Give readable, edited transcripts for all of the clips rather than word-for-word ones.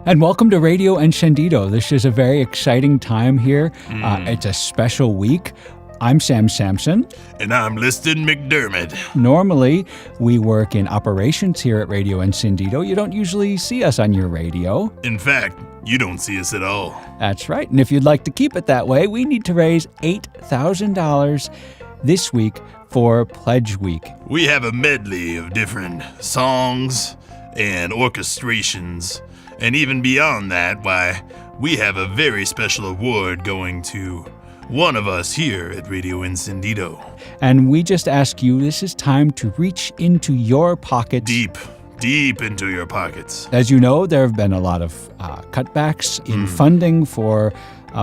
And welcome to Radio Encendido. This is a very exciting time here. It's a special week. I'm Sam Sampson. And I'm Liston McDermott. Normally, we work in operations here at Radio Encendido. You don't usually see us on your radio. In fact, you don't see us at all. That's right. And if you'd like to keep it that way, we need to raise $8,000 this week for Pledge Week. We have a medley of different songs and orchestrations. And even beyond that, why, we have a very special award going to one of us here at Radio Encendido. And we just ask you, this is time to reach into your pockets. Deep into your pockets. As you know, there have been a lot of cutbacks in funding for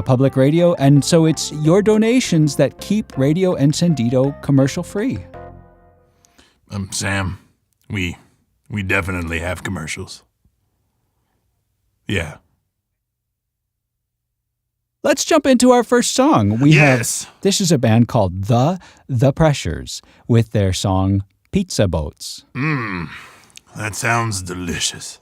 public radio, and so it's your donations that keep Radio Encendido commercial free. Sam, we definitely have commercials. Yeah. Let's jump into our first song. Yes. This is a band called The Pressures with their song Pizza Boats. That sounds delicious.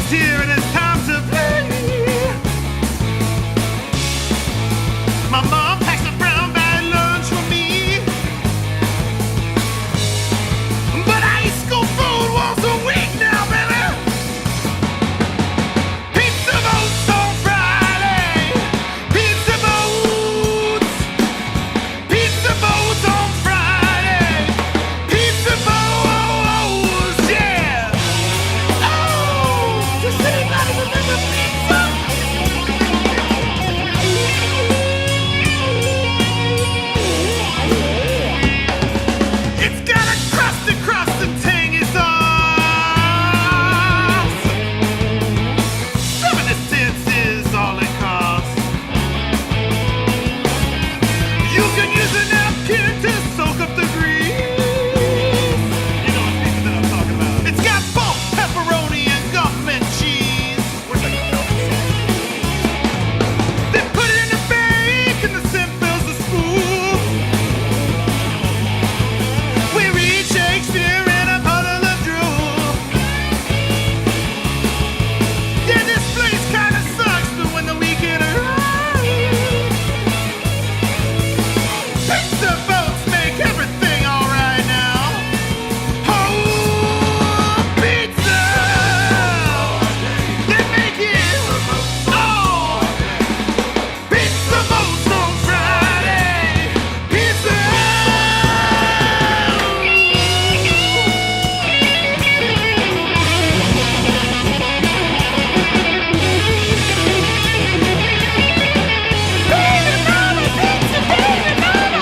Here and it's time to play. My mom packs a brown bag lunch for me, but I eat school food once a week now, baby. Pizza boats on Friday. Pizza boats. Pizza boats on Friday. Pizza boats, yeah. Oh, does anybody remember pizza? It's got a crust and tangy sauce. 70 cents is all it costs. You can use a napkin to soak up the grease. You know what pizza that I'm talking about. It's got both pepperoni and gum and cheese. They put it in the bake and the scent fills the spoon. We read Shakespeare in a puddle of drool. Yeah, this place kinda sucks, but when the weekend arrives, pizza boats make everything alright now. Oh, pizza! They make it. Oh, pizza boats on Friday. Pizza! Baby mama pizza, baby mama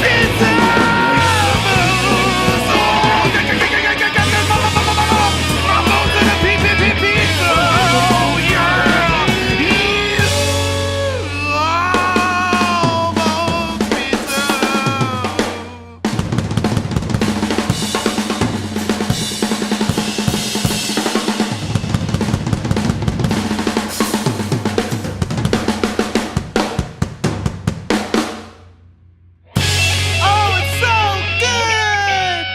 pizza boats. I'm going to the pizza. Oh yeah, pizza. Oh, it's so good.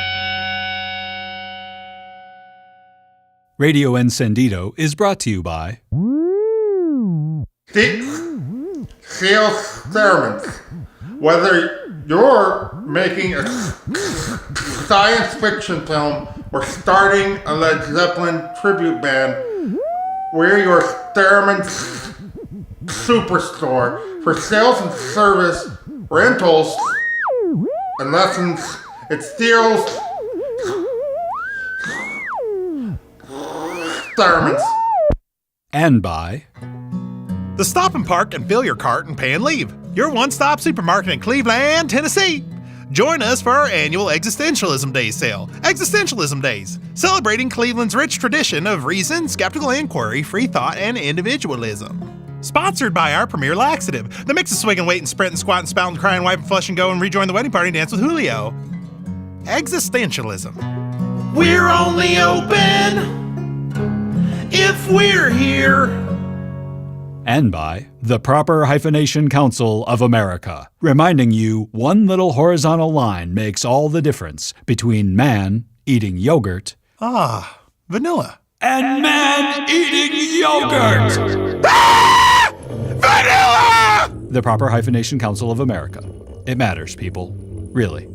Radio Encendido is brought to you by Theremins. Whether you're making a science fiction film or starting a Led Zeppelin tribute band, we're your Theremins superstore for sales and service, rentals, and lessons. It's Theo's Theremins. And by The Stop and Park and Fill Your Cart and Pay and Leave, your one-stop supermarket in Cleveland, Tennessee. Join us for our annual Existentialism Days sale, Existentialism Days, celebrating Cleveland's rich tradition of reason, skeptical inquiry, free thought, and individualism. Sponsored by our premier laxative, the mix of swig and wait and sprint and squat and spout and cry and wipe and flush and go and rejoin the wedding party and dance with Julio. Existentialism. We're only open if we're here. and by the Proper-Hyphenation Council of America, reminding you one little horizontal line makes all the difference between man eating yogurt Vanilla. and man eating yogurt. Vanilla! The Proper-Hyphenation Council of America. It matters, people. Really.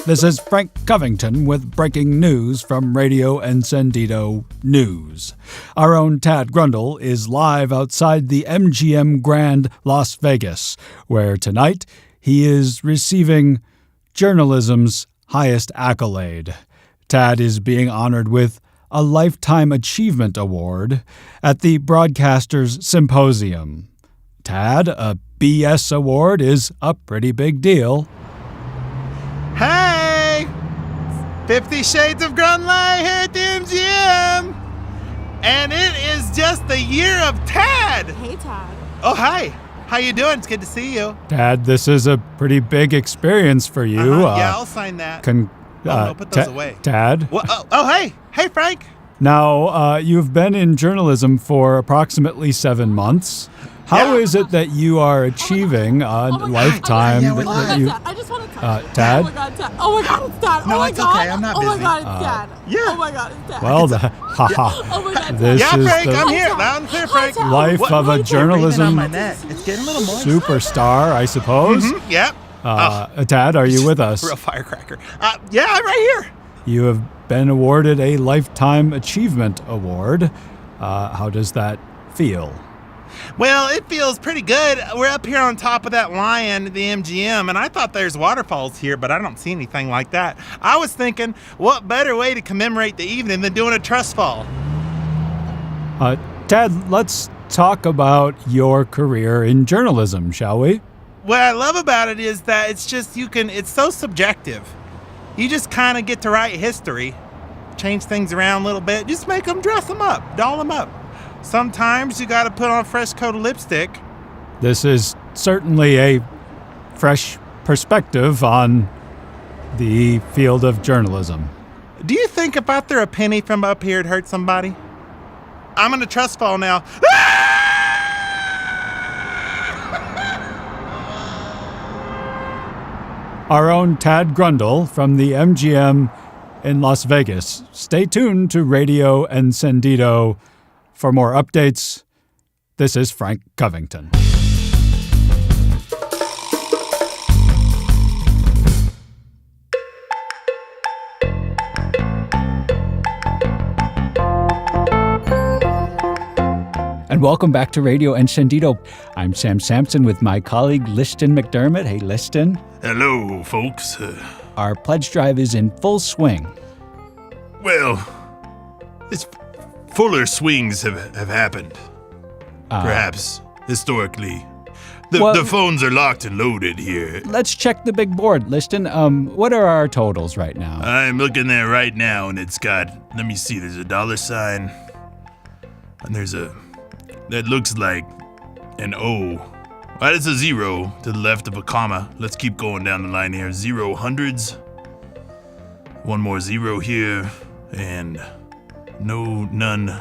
This is Frank Covington with breaking news from Radio Encendido News. Our own Tad Grundle is live outside the MGM Grand Las Vegas, where tonight he is receiving journalism's highest accolade. Tad is being honored with a Lifetime Achievement Award at the Broadcasters Symposium. Tad, a BS award is a pretty big deal. Hey! 50 Shades of Grundle here at the MGM! And it is just the year of Tad! Hey, Tad. Oh, hi. How you doing? It's good to see you. Tad, this is a pretty big experience for you. Yeah, I'll sign that. No, put those away. Tad, Well, hey. Hey, Frank. now you've been in journalism for approximately 7 months. How Yeah. is it that you are achieving a lifetime? Yeah, we that love you- I just want to touch it. Tad? Oh my God, Tad. Oh my God, it's Tad. No, oh my it's God. okay. I'm not Oh my busy. God, it's Tad. yeah. Oh my God, it's Tad. Well, haha. Oh my God, This Yeah, is Frank, the I'm here. Loud and clear, Frank. Tad. life What- of a What? Breathing journalism on my neck. It's getting a little moist. superstar, I suppose. Yep. Tad, are you with us? Real firecracker. Yeah, I'm right here. You have been awarded a Lifetime Achievement Award. How does that feel? Well, it feels pretty good. We're up here on top of that lion, the MGM, and I thought there's waterfalls here, but I don't see anything like that. I was thinking, what better way to commemorate the evening than doing a trust fall? Tad, let's talk about your career in journalism, shall we? What I love about it is that it's just it's so subjective. You just kind of get to write history, change things around a little bit, just make them dress them up, doll them up. Sometimes you got to put on a fresh coat of lipstick. This is certainly a fresh perspective on the field of journalism. Do you think if I threw a penny from up here it'd hurt somebody? I'm in a trust fall now. Our own Tad Grundle from the MGM in Las Vegas. Stay tuned to Radio Encendido for more updates. This is Frank Covington. And welcome back to Radio Encendido. I'm Sam Sampson with my colleague Liston McDermott. Hey, Liston. Hello, folks. Our pledge drive is in full swing. Well, it's fuller swings have happened. Perhaps historically. The phones are locked and loaded here. Let's check the big board, Liston. What are our totals right now? I'm looking there right now, and it's got, let me see, there's a $sign, and that looks like an O. Well, it's a 0 to the left of a comma. Let's keep going down the line here. 0 hundreds. One more 0 here, and none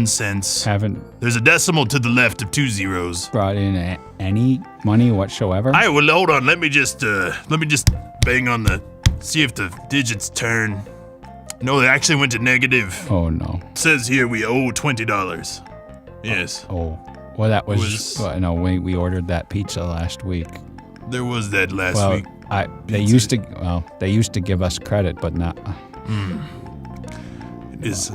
cents. Haven't There's a decimal to the left of 2 zeros. brought in any money whatsoever. All right, well, hold on. Let me just bang on see if the digits turn. No, they actually went to negative. Oh, no. It says here we owe $20. Yes, Oh. Well, that was... no, we ordered that pizza last week. there was that last week. They used to give us credit, but not... It's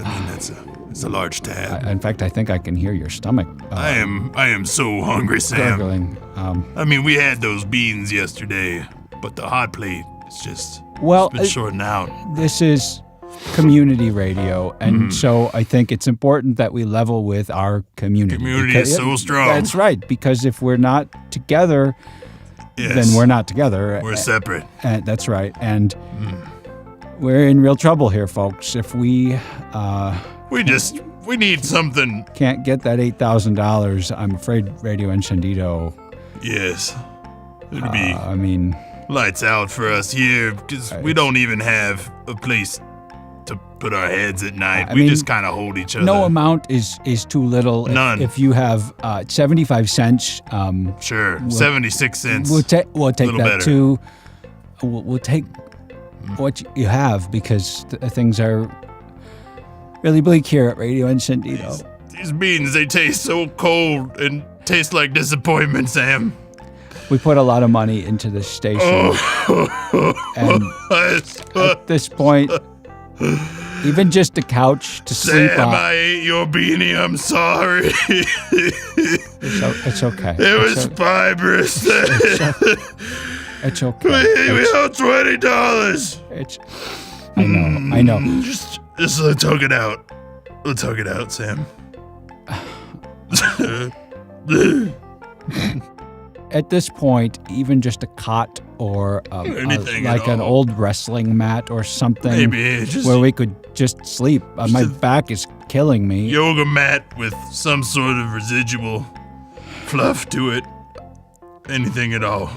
It's a large tab. In fact, I think I can hear your stomach. I am so hungry, Sam. Gurgling. I mean, we had those beans yesterday, but the hot plate is just Well, it's been shorting out. This is community radio, and so I think it's important that we level with our community. Community is so strong. That's right, because if we're not together, then we're not together. We're separate. That's right, and we're in real trouble here, folks. If we We need something. can't get that $8,000, I'm afraid Radio Encendido, Yes. It'll be I mean, lights out for us here because we don't even have a place to put our heads at night. We mean, just kind of hold each other. no amount is too little. None. If you have 75 cents, Sure. 76 cents. we'll take Little that better. too. We'll take what you have because things are really bleak here at Radio Encendido. These beans, they taste so cold and taste like disappointment, Sam. We put a lot of money into this station, and at this point, even just a couch to sleep Sam, on. I ate your beanie. I'm sorry. It's okay. It was fibrous. It's okay. We owe $20. I know. Just let's hug it out. Let's hug it out, Sam. At this point, even just a cot or Anything at like an all. old wrestling mat or something Maybe just where we could just sleep. My back is killing me. yoga mat with some sort of residual fluff to it. Anything at all.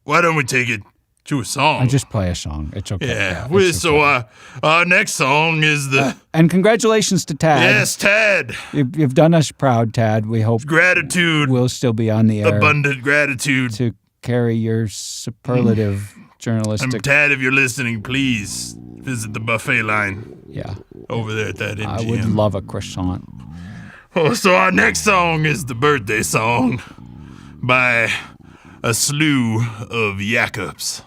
Why don't we take it to a song? I just play a song. It's okay. Yeah. It's okay. Our next song is the And congratulations to Tad. yes, Tad. You've done us proud, Tad. We hope Gratitude, we'll still be on the air abundant gratitude. to carry your superlative journalistic. Tad, if you're listening, please visit the buffet line Yeah, over there at that MGM. I would love a croissant. Oh, so our next song is the birthday song by a slew of Jacobs.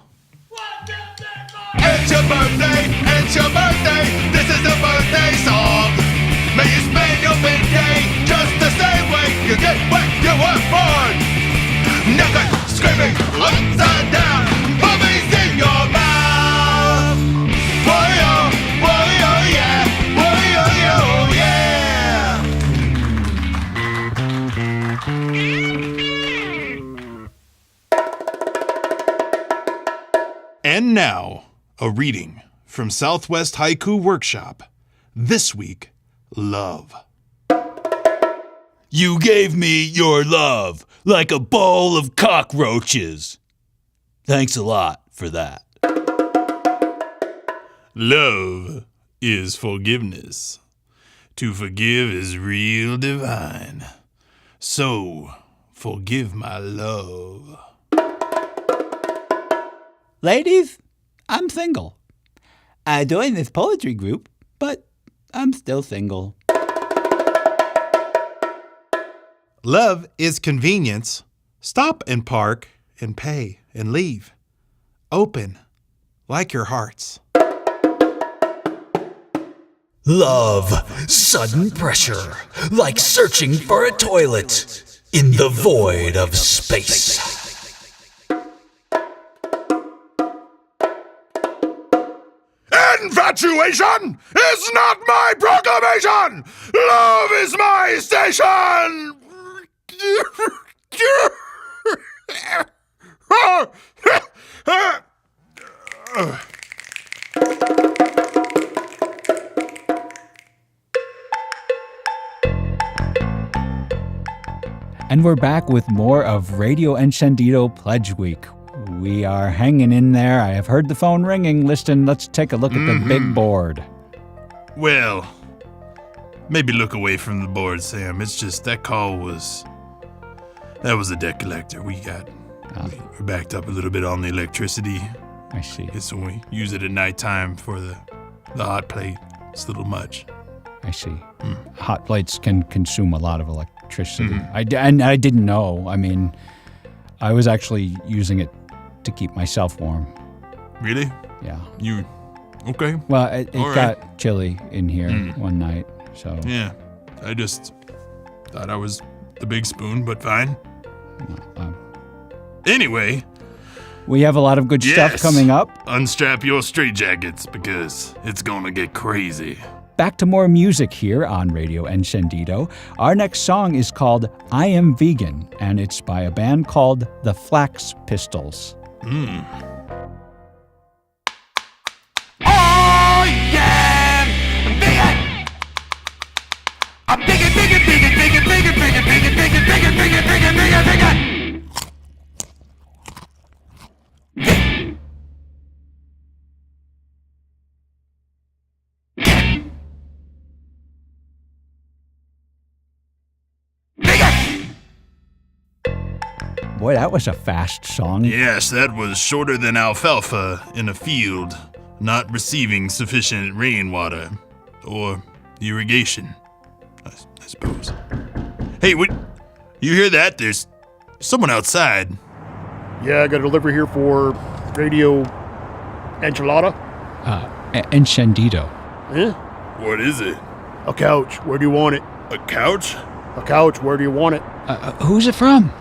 It's your birthday, it's your birthday, this is the birthday song. May you spend your big day just the same way you get what you work for. Naked, screaming, upside down, puppies in your mouth. Boy-oh, yeah, boy-oh, yeah. And now, a reading from Southwest Haiku Workshop. This week, love. You gave me your love like a bowl of cockroaches. Thanks a lot for that. Love is forgiveness. To forgive is real divine. So, forgive my love. Ladies, I'm single. I joined this poetry group, but I'm still single. Love is convenience. Stop and park and pay and leave. Open like your hearts. Love, sudden pressure, like searching for a toilet in the void of space. Infatuation is not my proclamation! Love is my station! And we're back with more of Radio Encendido Pledge Week. We are hanging in there. I have heard the phone ringing. Liston, let's take a look at the big board. Well, maybe look away from the board, Sam. It's just that was a debt collector. We're backed up a little bit on the electricity. I see. So we use it at nighttime for the hot plate. It's a little much. I see. Hot plates can consume a lot of electricity. I didn't know. I mean, I was actually using it to keep myself warm. Really? Yeah. You Okay. Well, it All right. got chilly in here one night, so. Yeah. I just thought I was the big spoon, but fine. Anyway. We have a lot of good stuff coming up. Unstrap your straitjackets because it's gonna get crazy. Back to more music here on Radio Encendido. Our next song is called I Am Vegan, and it's by a band called the Flax Pistols. Oh yeah, I'm vegan. I'm vegan, vegan, vegan, vegan, vegan, vegan, vegan, vegan, vegan, vegan, vegan, vegan, vegan. Boy, that was a fast song. Yes, that was shorter than alfalfa in a field, not receiving sufficient rainwater or irrigation, I suppose. Hey, what? You hear that? There's someone outside. Yeah, I got a delivery here for Radio Enchilada. Encendido. Huh? What is it? A couch. Where do you want it? A couch? A couch. Where do you want it? Who's it from?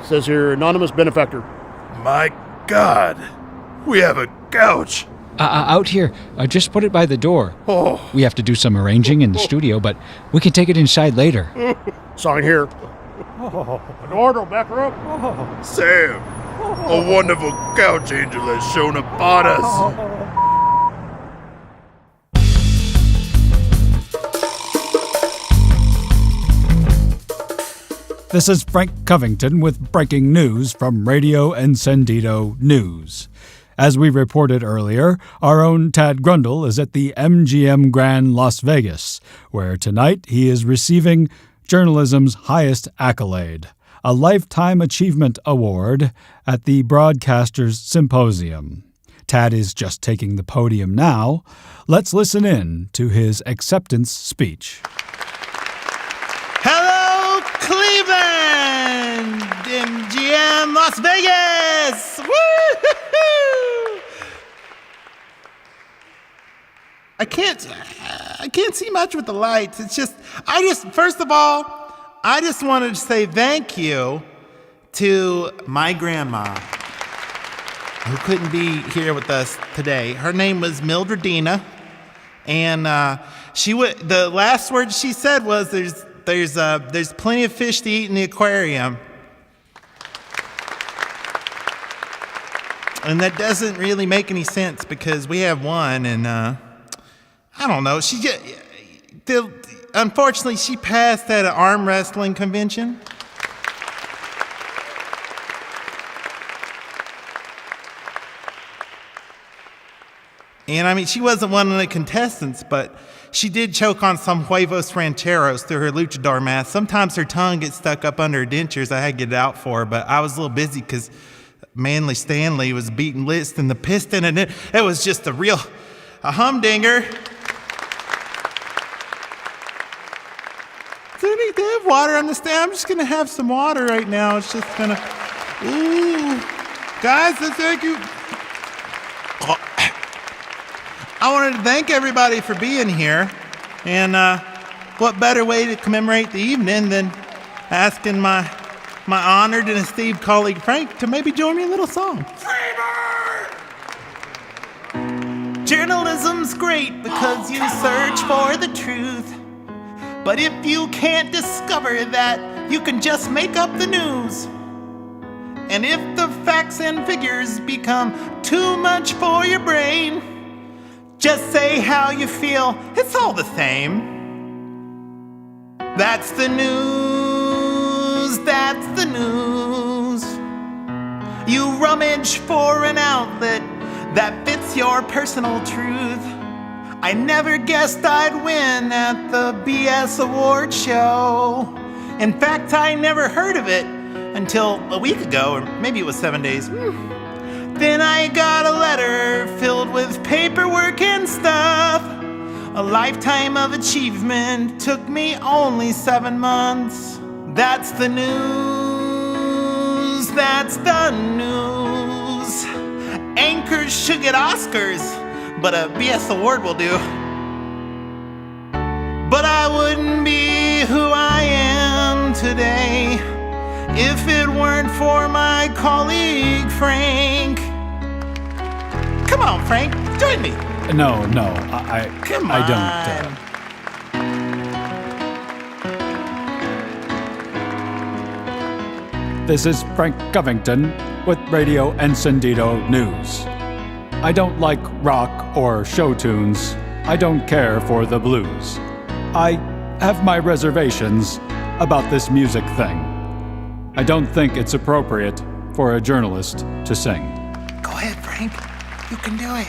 Says here, anonymous benefactor. My God, we have a couch. Out here. Just put it by the door. Oh, We have to do some arranging in the studio, but we can take it inside later. Sign here. Eduardo, back her up. Sam, a wonderful couch angel has shown upon us. This is Frank Covington with breaking news from Radio Encendido News. As we reported earlier, our own Tad Grundle is at the MGM Grand Las Vegas, where tonight he is receiving journalism's highest accolade, a Lifetime Achievement Award at the Broadcasters Symposium. Tad is just taking the podium now. Let's listen in to his acceptance speech. Hello, Cleveland! MGM Las Vegas! Woo-hoo-hoo! I can't see much with the lights. First of all, I just wanted to say thank you to my grandma, who couldn't be here with us today. Her name was Mildredina, and the last word she said was, "There's plenty of fish to eat in the aquarium." And that doesn't really make any sense because we have one, and I don't know. Unfortunately, she passed at an arm wrestling convention. And I mean, she wasn't one of the contestants, but she did choke on some huevos rancheros through her luchador mask. Sometimes her tongue gets stuck up under her dentures. I had to get it out for her, but I was a little busy because Manly Stanley was beating Liston the Piston, and it was just a humdinger. Do they have water on the stand? I'm just gonna have some water right now. It's just gonna, ooh, guys, thank you. I wanted to thank everybody for being here, and what better way to commemorate the evening than asking my honored and esteemed colleague Frank to maybe join me in a little song. Journalism's great because you search for the truth, but if you can't discover that, you can just make up the news. And if the facts and figures become too much for your brain, just say how you feel, it's all the same. That's the news, that's the news. You rummage for an outlet that fits your personal truth. I never guessed I'd win at the BS award show. In fact, I never heard of it until a week ago, or maybe it was 7 days. Then I got a letter filled with paperwork and stuff. A lifetime of achievement took me only 7 months. That's the news, that's the news. Anchors should get Oscars, but a BS award will do. But I wouldn't be who I am today if it weren't for my colleague Frank. Come on, Frank, join me. No, Come I on. don't. This is Frank Covington with Radio Encendido News. I don't like rock or show tunes. I don't care for the blues. I have my reservations about this music thing. I don't think it's appropriate for a journalist to sing. Go ahead, Frank. You can do it.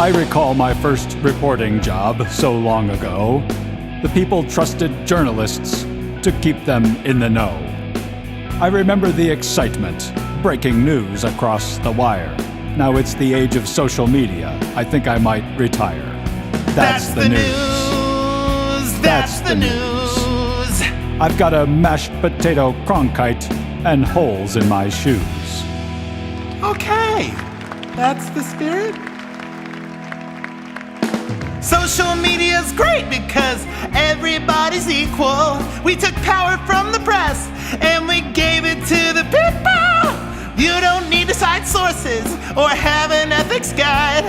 I recall my first reporting job so long ago. The people trusted journalists to keep them in the know. I remember the excitement, breaking news across the wire. Now it's the age of social media. I think I might retire. That's the news. That's the news. I've got a mashed potato cronkite and holes in my shoes. Okay, that's the spirit. Social media's great because everybody's equal. We took power from the press and we gave it to the people. You don't need to cite sources or have an ethics guide.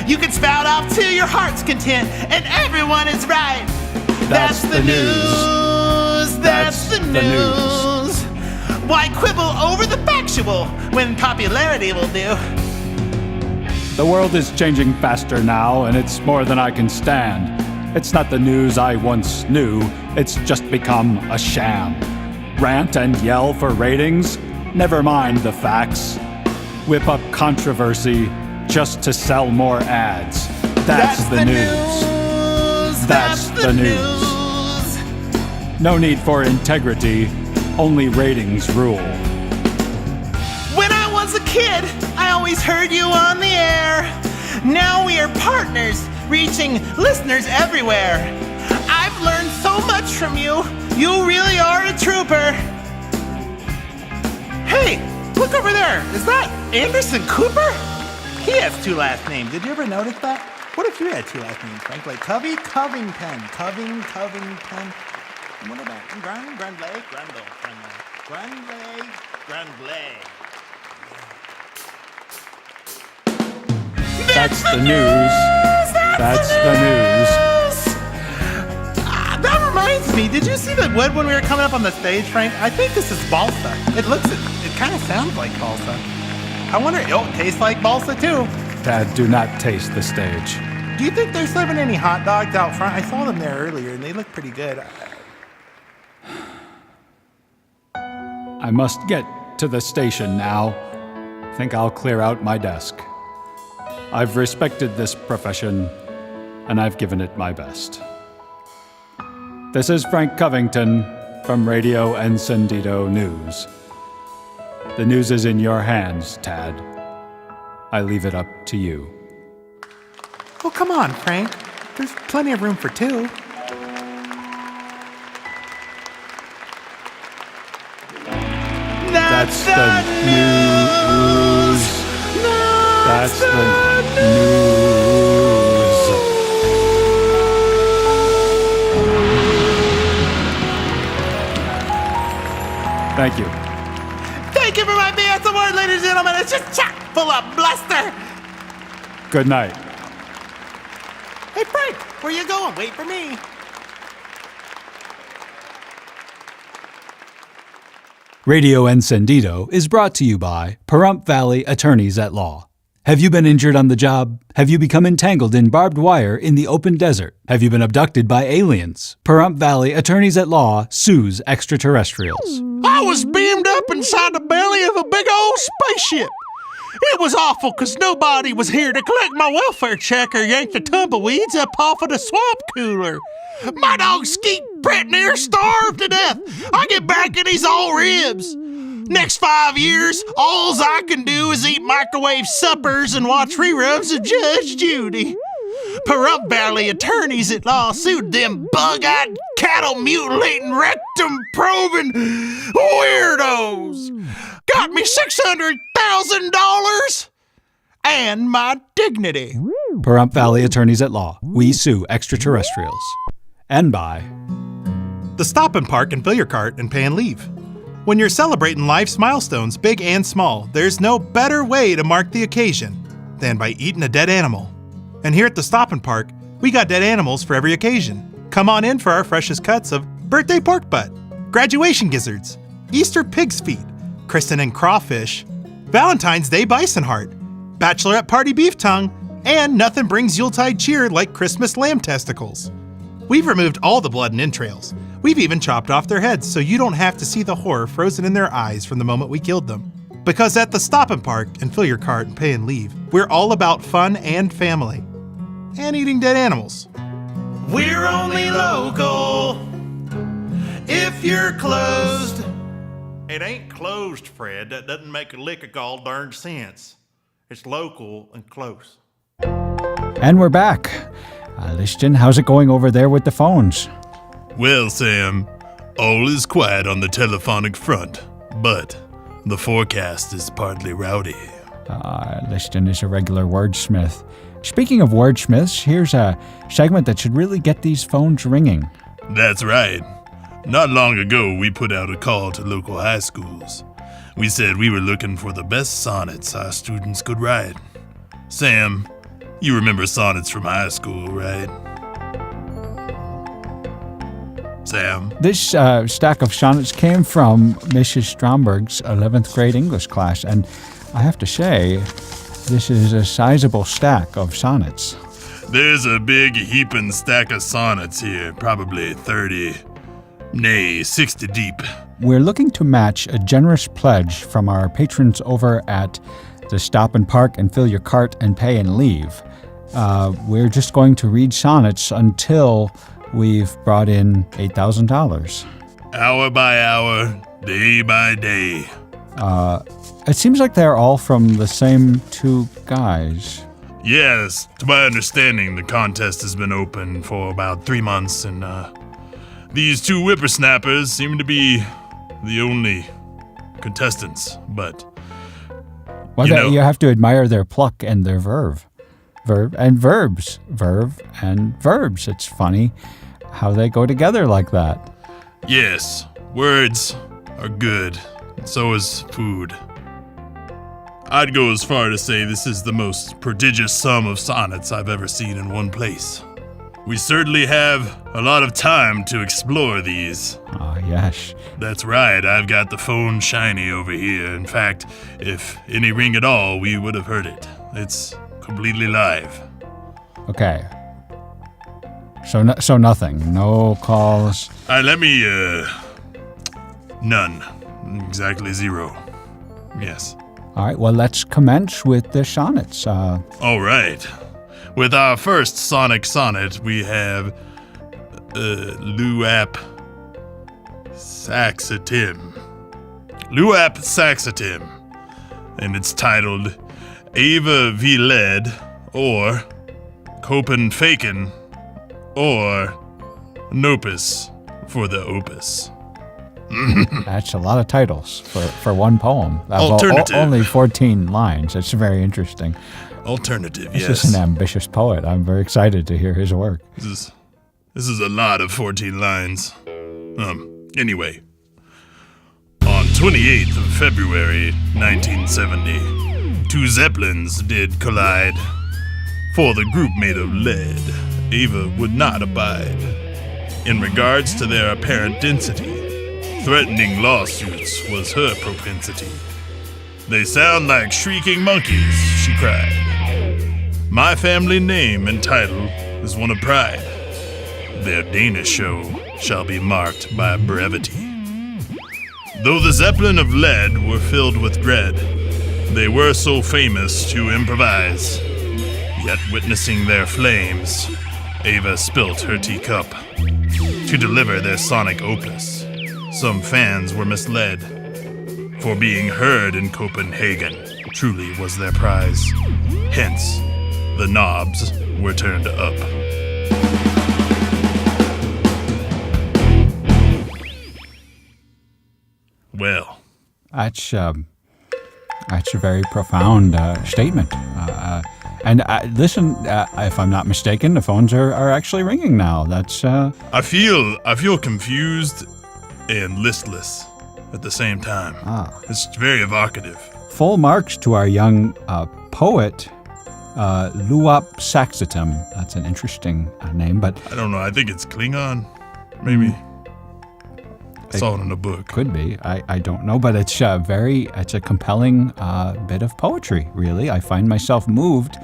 You can spout off to your heart's content and everyone is right. That's the news. That's the news. Why quibble over the factual when popularity will do? The world is changing faster now, and it's more than I can stand. It's not the news I once knew, it's just become a sham. Rant and yell for ratings? Never mind the facts. Whip up controversy just to sell more ads. That's the news. That's the news. No need for integrity, only ratings rule. When I was a kid, I always heard you on the air. Now we are partners, reaching listeners everywhere. I've learned so much from you. You really are a trooper. Hey, look over there. Is that Anderson Cooper? He has two last names. Did you ever notice that? What if you had two last names, Frank? Like Covington. What about Grundley? That's the news. That's the news. That reminds me, did you see the wood when we were coming up on the stage, Frank? I think this is balsa. It kind of sounds like balsa. I wonder, it tastes like balsa too. Dad, do not taste the stage. Do you think they're serving any hot dogs out front? I saw them there earlier and they look pretty good. I must get to the station now. Think I'll clear out my desk. I've respected this profession, and I've given it my best. This is Frank Covington from Radio Encendido News. The news is in your hands, Tad. I leave it up to you. Oh, come on, Frank. There's plenty of room for two. That's the news. That's the news. Thank you. Thank you for my BS award, ladies and gentlemen. It's just chock full of bluster. Good night. Hey, Frank, where you going? Wait for me. Radio Encendido is brought to you by Pahrump Valley Attorneys at Law. Have you been injured on the job? Have you become entangled in barbed wire in the open desert? Have you been abducted by aliens? Pahrump Valley Attorneys at Law sues extraterrestrials. I was beamed up inside the belly of a big old spaceship. It was awful because nobody was here to collect my welfare check or yank the tumbleweeds up off of the swamp cooler. My dog Skeet Brett near starved to death. I get back and he's all ribs. Next 5 years, alls I can do is eat microwave suppers and watch reruns of Judge Judy. Pahrump Valley Attorneys at Law sued them bug-eyed, cattle-mutilating, rectum-probing weirdos. got me $600,000 and my dignity. Pahrump Valley Attorneys at Law. We sue extraterrestrials. And by The Stop and Park and Fill Your Cart and Pay and Leave. When you're celebrating life's milestones, big and small, there's no better way to mark the occasion than by eating a dead animal. And here at the Stop and Park, we got dead animals for every occasion. Come on in for our freshest cuts of birthday pork butt, graduation gizzards, Easter pig's feet, christening crawfish, Valentine's Day bison heart, bachelorette party beef tongue, and nothing brings Yuletide cheer like Christmas lamb testicles. We've removed all the blood and entrails. We've even chopped off their heads so you don't have to see the horror frozen in their eyes from the moment we killed them. Because at the Stop and Park and Fill Your Cart and Pay and Leave, we're all about fun and family. And eating dead animals. We're only local if you're closed. It ain't closed, Fred. That doesn't make a lick of gall darn sense. It's local and close. And we're back. Liston, how's it going over there with the phones? Well, Sam, all is quiet on the telephonic front, but the forecast is partly rowdy. Liston is a regular wordsmith. Speaking of wordsmiths, here's a segment that should really get these phones ringing. That's right. Not long ago, we put out a call to local high schools. We said we were looking for the best sonnets our students could write. Sam, you remember sonnets from high school, right? Sam? This stack of sonnets came from Mrs. Stromberg's 11th grade English class, and I have to say, this is a sizable stack of sonnets. There's a big heaping stack of sonnets here, probably 30, nay, 60 deep. We're looking to match a generous pledge from our patrons over at the Stop and Park and Fill Your Cart and Pay and Leave. We're just going to read sonnets until we've brought in $8,000. Hour by hour, day by day. It seems like they're all from the same two guys. Yes, to my understanding, the contest has been open for about 3 months, and these two whippersnappers seem to be the only contestants, but... Well, you have to admire their pluck and their verve. Verb and verbs. Verb and verbs. It's funny how they go together like that. Yes, words are good, and so is food. I'd go as far to say this is the most prodigious sum of sonnets I've ever seen in one place. We certainly have a lot of time to explore these. Ah, yes. That's right, I've got the phone shiny over here. In fact, if any ring at all, we would have heard it. It's completely live. Okay. So nothing. No calls. Let me, none. Exactly 0. Yes. All right, well, let's commence with the sonnets. All right. With our first sonic sonnet, we have Luap Saxatim. Luap Saxatim. And it's titled Ava V. Led, or Copenhagen, or Nopus for the Opus. That's a lot of titles for one poem. Alternative. Only 14 lines. That's very interesting. Alternative, This yes. is an ambitious poet. I'm very excited to hear his work. This is a lot of 14 lines. Anyway. On 28th of February, 1970, 2 Zeppelins did collide. For the group made of lead, Ava would not abide. In regards to their apparent density, threatening lawsuits was her propensity. They sound like shrieking monkeys, she cried. My family name and title is one of pride. Their Danish show shall be marked by brevity. Though the Zeppelin of lead were filled with dread, they were so famous to improvise. Yet witnessing their flames, Ava spilt her teacup. To deliver their sonic opus, some fans were misled. For being heard in Copenhagen truly was their prize. Hence, the knobs were turned up. Well, That's That's a very profound statement. And listen, if I'm not mistaken, the phones are actually ringing now. That's. I feel confused and listless at the same time. It's very evocative. Full marks to our young poet, Luop Saxatum. That's an interesting name, but I don't know. I think it's Klingon, maybe. I saw it in a book. Could be. I don't know, but it's a compelling bit of poetry, really. I find myself moved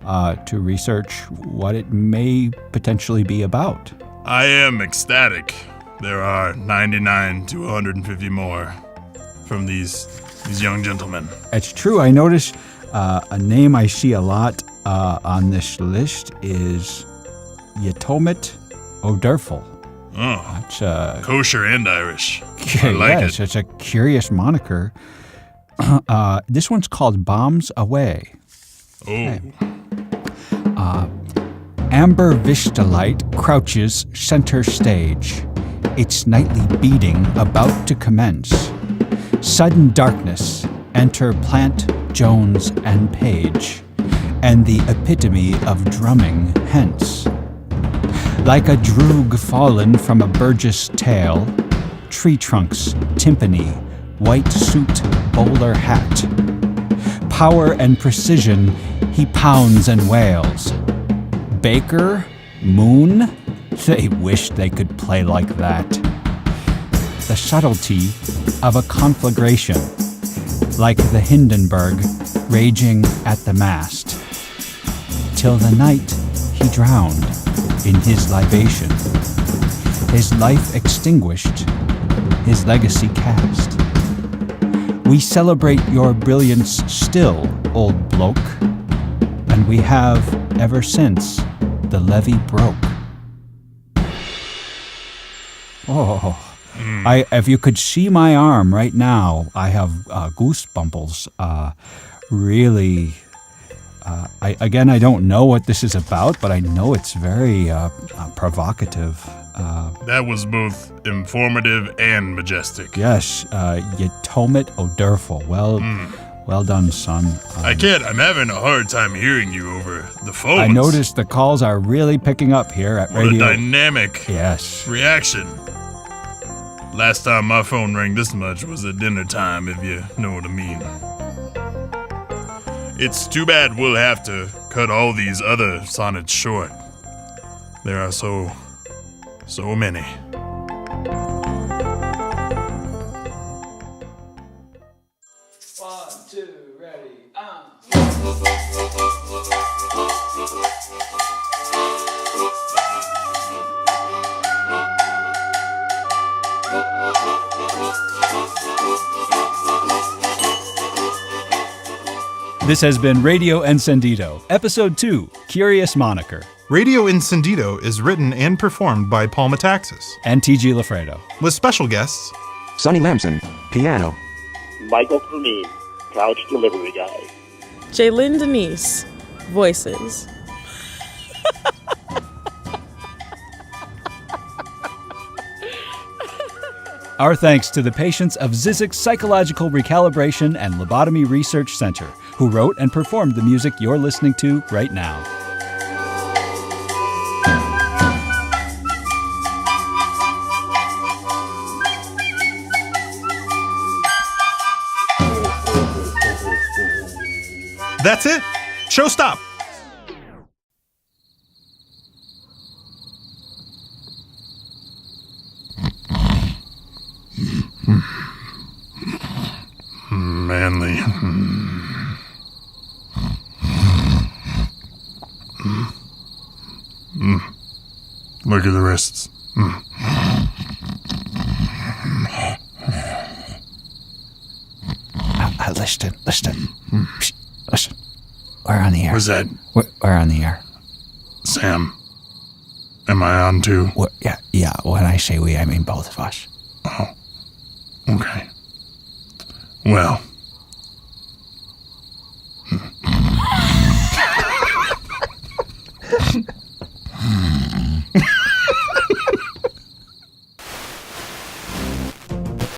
to research what it may potentially be about. I am ecstatic. There are 99 to 150 more from these young gentlemen. It's true. I notice a name I see a lot on this list is Yetomit O'Durfel. Oh, that's kosher and Irish. I like yes, it. It's a curious moniker. This one's called Bombs Away. Oh. Okay. Amber Vista Light crouches center stage, its nightly beating about to commence. Sudden darkness, enter Plant, Jones, and Page, and the epitome of drumming hence. Like a droog fallen from a Burgess tale, tree trunks, timpani, white suit, bowler hat. Power and precision, he pounds and wails. Baker, Moon, they wish they could play like that. The subtlety of a conflagration, like the Hindenburg raging at the mast. Till the night he drowned in his libation, his life extinguished, his legacy cast. We celebrate your brilliance still, old bloke, and we have ever since the levee broke. Oh, if you could see my arm right now, I have goosebumples. Really. I don't know what this is about, but I know it's very provocative. That was both informative and majestic. Yes, Yetomit O'Durfel. Well done, son. I'm having a hard time hearing you over the phone. I noticed the calls are really picking up here at What Radio. a dynamic reaction. Last time my phone rang this much was at dinner time, if you know what I mean. It's too bad we'll have to cut all these other sonnets short. There are so many. This has been Radio Encendido, Episode 2, Curious Moniker. Radio Encendido is written and performed by Paul Metaxas. And T.G. Lafredo. With special guests Sonny Lamson, piano. Michael Fermin, couch delivery guy. Jaylyn Denise, voices. Our thanks to the patients of Zizek's Psychological Recalibration and Lobotomy Research Center, who wrote and performed the music you're listening to right now. That's it. Show stop. Manly. Look at the wrists. Liston. Psst, listen. We're on the air. What's that? We're on the air. Sam, am I on too? Yeah. When I say we, I mean both of us. Oh, okay. Well,